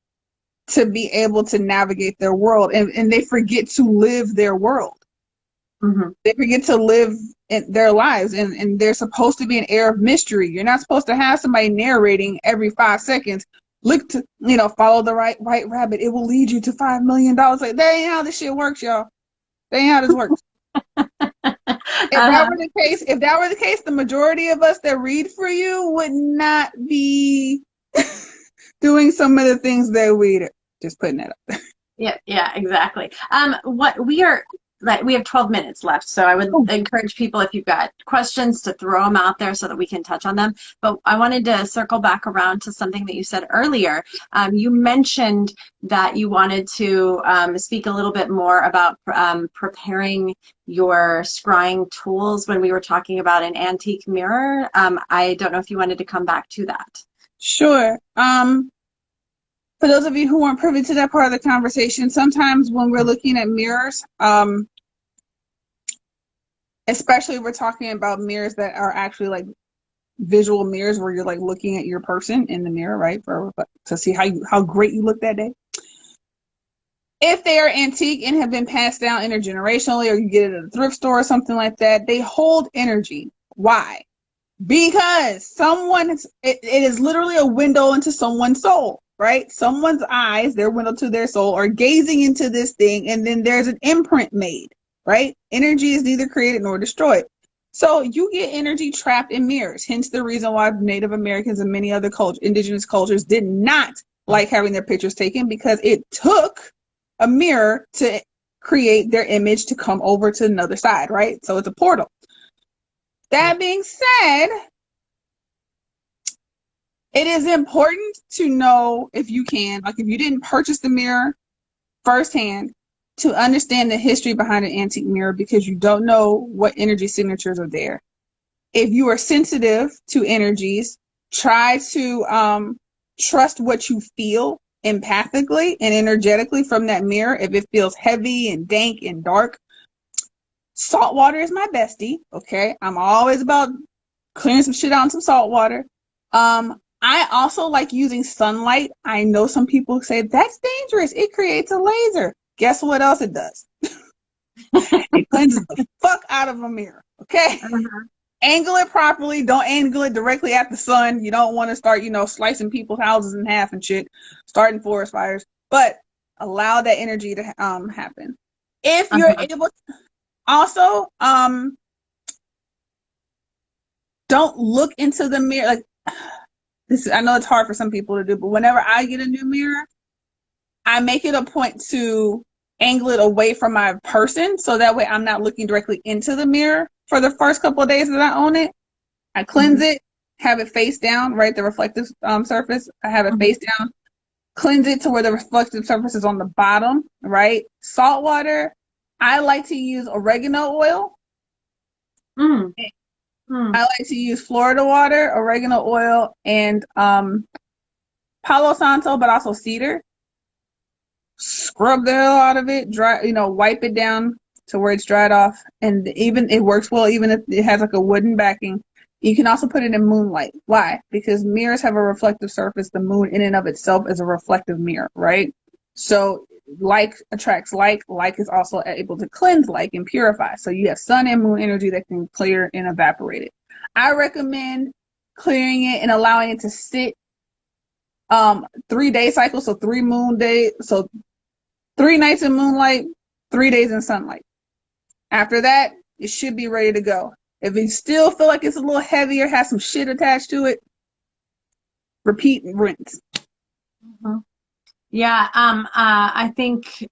to be able to navigate their world. And they forget to live their world. Hmm. They forget to live in their lives. And there's supposed to be an air of mystery. You're not supposed to have somebody narrating every 5 seconds. Look to, follow the right white rabbit. It will lead you to $5 million. Like, that ain't how this shit works, y'all. That ain't how this works. Uh-huh. If that were the case, the majority of us that read for you would not be doing some of the things that we do. Just putting that up. Yeah, exactly. What we are like, we have 12 minutes left, so I would encourage people if you've got questions to throw them out there so that we can touch on them. But I wanted to circle back around to something that you said earlier. You mentioned that you wanted to speak a little bit more about preparing your scrying tools when we were talking about an antique mirror. I don't know if you wanted to come back to that. Sure. For those of you who weren't privy to that part of the conversation, sometimes when we're looking at mirrors, especially we're talking about mirrors that are actually like visual mirrors where you're like looking at your person in the mirror, right? To see how great you look that day. If they are antique and have been passed down intergenerationally, or you get it at a thrift store or something like that, they hold energy. Why? Because it is literally a window into someone's soul, right? Someone's eyes, their window to their soul, are gazing into this thing, and then there's an imprint made, right? Energy is neither created nor destroyed. So you get energy trapped in mirrors, hence the reason why Native Americans and many other indigenous cultures did not like having their pictures taken, because it took a mirror to create their image to come over to another side, right? So it's a portal. That being said, it is important to know, if you can, like if you didn't purchase the mirror firsthand, to understand the history behind an antique mirror, because you don't know what energy signatures are there. If you are sensitive to energies, try to trust what you feel empathically and energetically from that mirror. If it feels heavy and dank and dark, salt water is my bestie. Okay, I'm always about clearing some shit out in some salt water. I also like using sunlight. I know some people say that's dangerous, it creates a laser. Guess what else it does? It cleanses the fuck out of a mirror. Okay. Angle it properly. Don't angle it directly at the sun. You don't want to start, slicing people's houses in half and shit, starting forest fires. But allow that energy to happen. If you're able to, also, don't look into the mirror. Like this, I know it's hard for some people to do, but whenever I get a new mirror, I make it a point to angle it away from my person, so that way I'm not looking directly into the mirror for the first couple of days that I own it. I cleanse it, have it face down, right? The reflective surface. I have it face down, cleanse it to where the reflective surface is on the bottom, right? Salt water. I like to use oregano oil. I like to use Florida water, oregano oil, and Palo Santo, but also cedar. Scrub the hell out of it, dry, wipe it down to where it's dried off. And even it works well, even if it has like a wooden backing. You can also put it in moonlight. Why? Because mirrors have a reflective surface. The moon in and of itself is a reflective mirror, right? So like attracts like is also able to cleanse like and purify. So you have sun and moon energy that can clear and evaporate it. I recommend clearing it and allowing it to sit 3-day cycle, so 3 moon days, so 3 nights in moonlight, 3 days in sunlight. After that, it should be ready to go. If you still feel like it's a little heavier, has some shit attached to it, repeat and rinse. Yeah, I think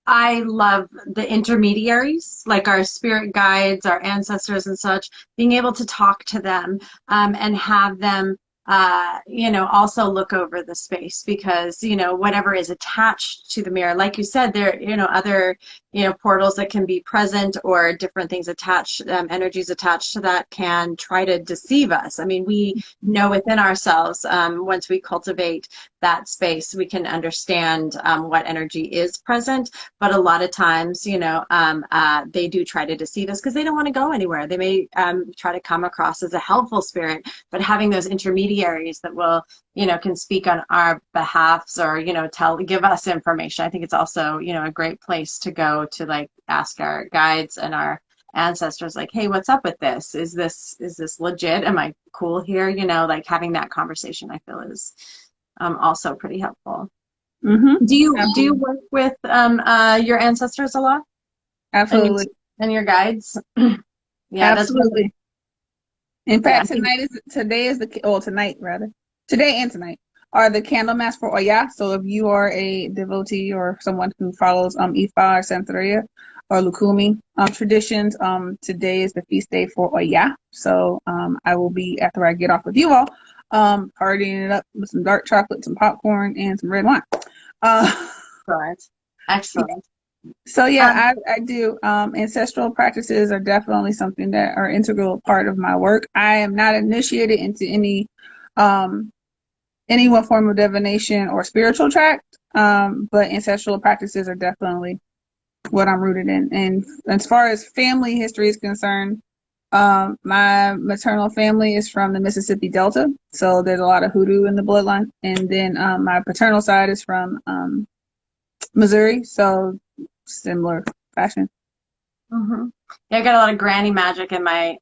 I love the intermediaries, like our spirit guides, our ancestors and such, being able to talk to them and have them also look over the space, because, whatever is attached to the mirror, like you said, there, other, portals that can be present, or different things attached, energies attached to that can try to deceive us. I mean, we know within ourselves, once we cultivate that space, we can understand what energy is present. But a lot of times, they do try to deceive us because they don't want to go anywhere. They may try to come across as a helpful spirit, but having those intermediaries that will, can speak on our behalfs, or, give us information. I think it's also, a great place to go to, like, ask our guides and our ancestors, like, hey, what's up with this? Is this legit? Am I cool here? Like, having that conversation, I feel, is also pretty helpful. Do you work with your ancestors a lot? Absolutely. And your guides? Yeah, absolutely. In fact, yeah. today and tonight are the candle mass for Oya. So if you are a devotee or someone who follows Ifa or Santeria or Lukumi traditions, today is the feast day for Oya. So I will be, after I get off with you all, partying it up with some dark chocolate, some popcorn, and some red wine. Excellent. So yeah, I do. Ancestral practices are definitely something that are integral part of my work. I am not initiated into any one form of divination or spiritual tract, but ancestral practices are definitely what I'm rooted in. And as far as family history is concerned, My maternal family is from the Mississippi Delta, so there's a lot of hoodoo in the bloodline. And then my paternal side is from Missouri, so similar fashion. Hmm. Yeah, I got a lot of granny magic in my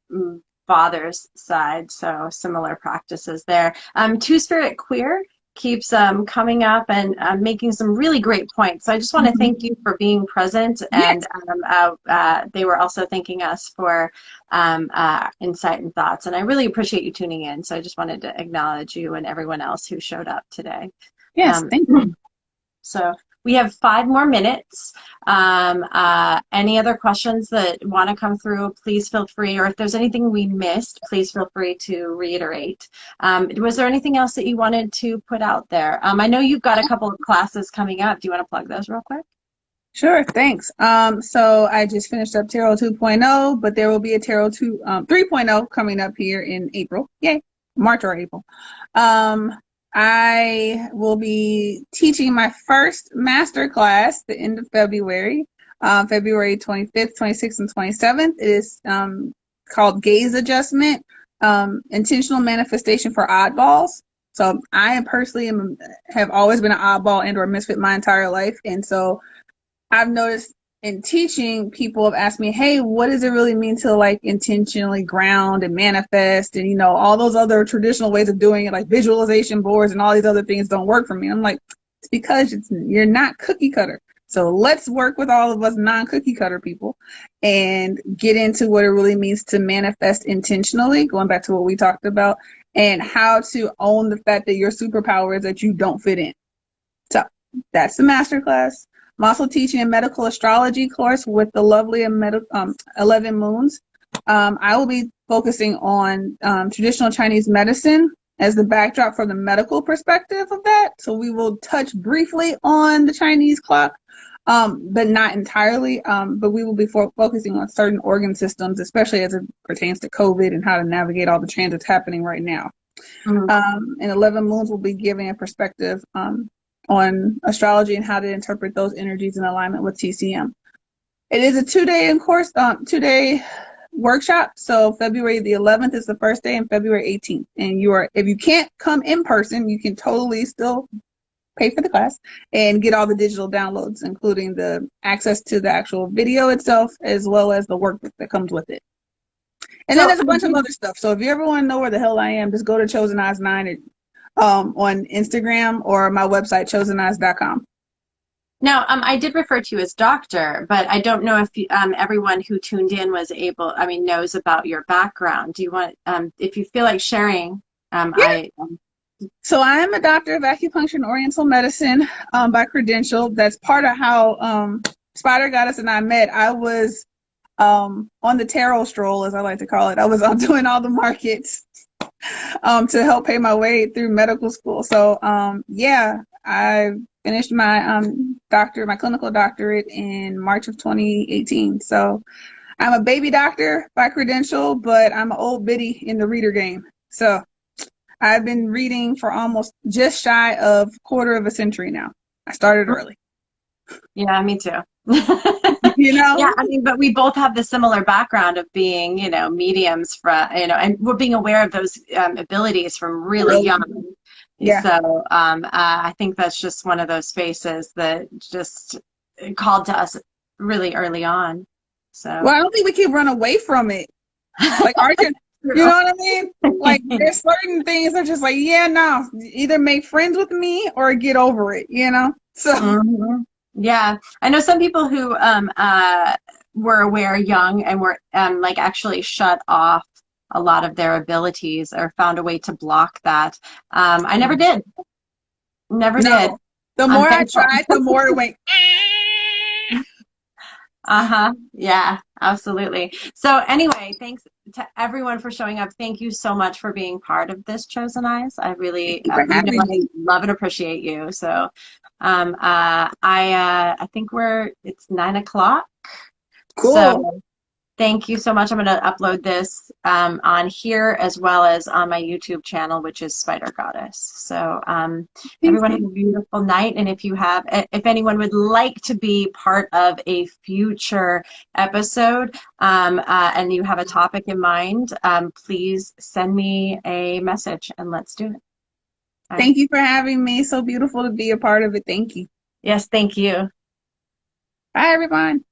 father's side, so similar practices there. Two Spirit Queer keeps coming up and making some really great points. So I just want to Mhm. thank you for being present, and Yes, they were also thanking us for insight and thoughts. And I really appreciate you tuning in. So I just wanted to acknowledge you and everyone else who showed up today. yes, Um, thank you. So we have 5 more minutes. Any other questions that want to come through, please feel free, or if there's anything we missed, please feel free to reiterate. Was there anything else that you wanted to put out there? I know you've got a couple of classes coming up. Do you want to plug those real quick? Sure, thanks. So I just finished up Tarot 2.0, but there will be a Tarot 3.0 coming up here in April. Yay, March or April. Um, I will be teaching my first master class the end of February, February 25th, 26th, and 27th. It is called Gaze Adjustment, Intentional Manifestation for Oddballs. So I am personally have always been an oddball and or misfit my entire life, and so I've noticed in teaching, people have asked me, hey, what does it really mean to like intentionally ground and manifest? And, you know, all those other traditional ways of doing it, like visualization boards and all these other things don't work for me. I'm like, it's because you're not cookie cutter. So let's work with all of us non-cookie cutter people and get into what it really means to manifest intentionally, going back to what we talked about, and how to own the fact that your superpower is that you don't fit in. So that's the masterclass. I'm also teaching a medical astrology course with the lovely 11 moons. I will be focusing on traditional Chinese medicine as the backdrop for the medical perspective of that. So we will touch briefly on the Chinese clock, but not entirely. But we will be focusing on certain organ systems, especially as it pertains to COVID and how to navigate all the transits happening right now. Mhm. And 11 Moons will be giving a perspective on astrology and how to interpret those energies in alignment with TCM. It is a 2-day course, 2-day workshop. So February the 11th is the first day and February 18th. And if you can't come in person, you can totally still pay for the class and get all the digital downloads, including the access to the actual video itself, as well as the workbook that comes with it. And then So there's a bunch of other stuff. So if you ever want to know where the hell I am, just go to ChosenEyes 9 on Instagram or my website, ChosenEyes.com. now, I did refer to you as doctor, but I don't know if everyone who tuned in knows about your background. Do you want, if you feel like sharing, Yeah. So I am a doctor of acupuncture and oriental medicine by credential. That's part of how Spider Goddess and I met. I was on the tarot stroll, as I like to call it. I was doing all the markets to help pay my way through medical school. So yeah, I finished my my clinical doctorate in March of 2018. So I'm a baby doctor by credential, but I'm an old biddy in the reader game. So I've been reading for almost just shy of a quarter of a century now. I started early. Yeah, me too. You Yeah, know? I mean, but we both have the similar background of being, mediums and we're being aware of those abilities from really Really? young. Yeah. So I think that's just one of those faces that just called to us really early on. So Well, I don't think we can run away from it. Like Arjun, you know what I mean? Like there's certain things that are just like, yeah, no, either make friends with me or get over it, you know? So Mhm. Yeah, I know some people who were aware young and were like actually shut off a lot of their abilities or found a way to block that. I never did. Never did. no. The I'm more I thankful. tried, the more it went. Uh-huh. Yeah, absolutely. So anyway, thanks to everyone for showing up. Thank you so much for being part of this Chosen Eyes. I really, Thank you for having me. I love and appreciate you. So, I think it's 9 o'clock. Cool. So Thank you so much. I'm going to upload this on here as well as on my YouTube channel, which is Spider Goddess. So Thank everyone have you. a beautiful night. And if anyone would like to be part of a future episode and you have a topic in mind, please send me a message and let's do it. All right. Thank you for having me. So beautiful to be a part of it. Thank you. Yes, thank you. Bye, everyone.